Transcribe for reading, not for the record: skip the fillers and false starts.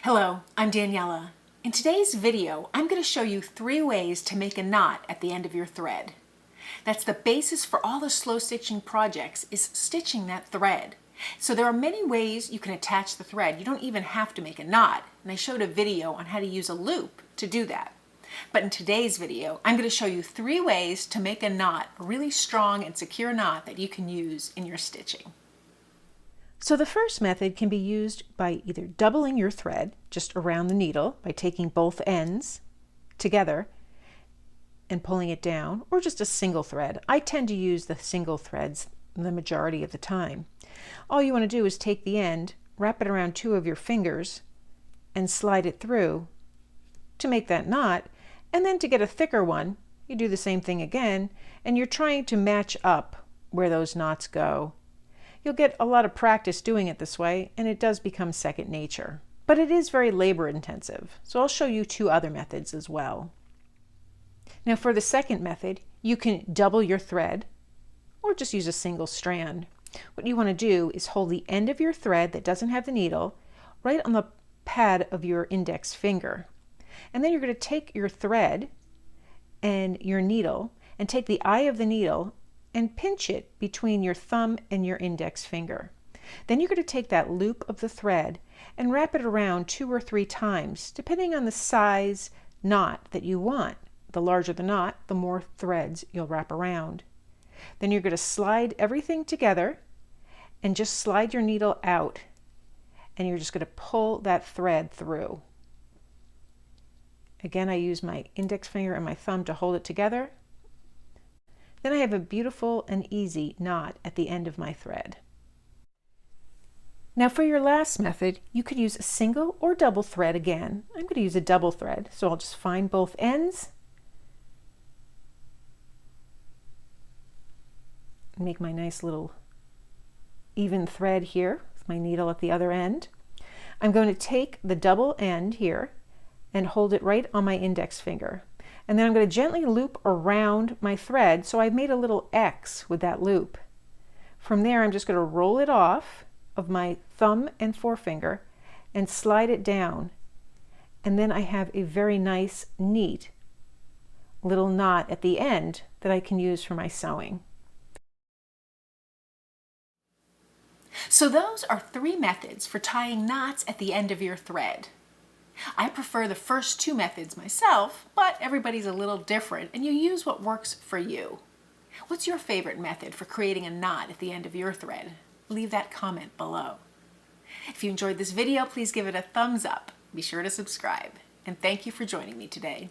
Hello, I'm Daniela. In today's video, I'm going to show you 3 ways to make a knot at the end of your thread. That's the basis for all the slow stitching projects, is stitching that thread. So there are many ways you can attach the thread. You don't even have to make a knot, and I showed a video on how to use a loop to do that. But in today's video, I'm going to show you 3 ways to make a knot, a really strong and secure knot that you can use in your stitching. So the first method can be used by either doubling your thread just around the needle by taking both ends together and pulling it down, or just a single thread. I tend to use the single threads the majority of the time. All you want to do is take the end, wrap it around 2 of your fingers, and slide it through to make that knot. And then to get a thicker one, you do the same thing again, and you're trying to match up where those knots go. You'll get a lot of practice doing it this way, and it does become second nature. But it is very labor intensive, so I'll show you 2 other methods as well. Now for the second method, you can double your thread or just use a single strand. What you want to do is hold the end of your thread that doesn't have the needle right on the pad of your index finger. And then you're going to take your thread and your needle and take the eye of the needle and pinch it between your thumb and your index finger. Then you're going to take that loop of the thread and wrap it around 2 or 3 times, depending on the size knot that you want. The larger the knot, the more threads you'll wrap around. Then you're going to slide everything together and just slide your needle out, and you're just going to pull that thread through. Again, I use my index finger and my thumb to hold it together. Then I have a beautiful and easy knot at the end of my thread. Now for your last method, you could use a single or double thread again. I'm going to use a double thread, so I'll just find both ends, make my nice little even thread here with my needle at the other end. I'm going to take the double end here and hold it right on my index finger. And then I'm going to gently loop around my thread, so I've made a little X with that loop. From there, I'm just going to roll it off of my thumb and forefinger and slide it down. And then I have a very nice, neat little knot at the end that I can use for my sewing. So those are 3 methods for tying knots at the end of your thread. I prefer the first 2 methods myself, but everybody's a little different, and you use what works for you. What's your favorite method for creating a knot at the end of your thread? Leave that comment below. If you enjoyed this video, please give it a thumbs up. Be sure to subscribe, and thank you for joining me today.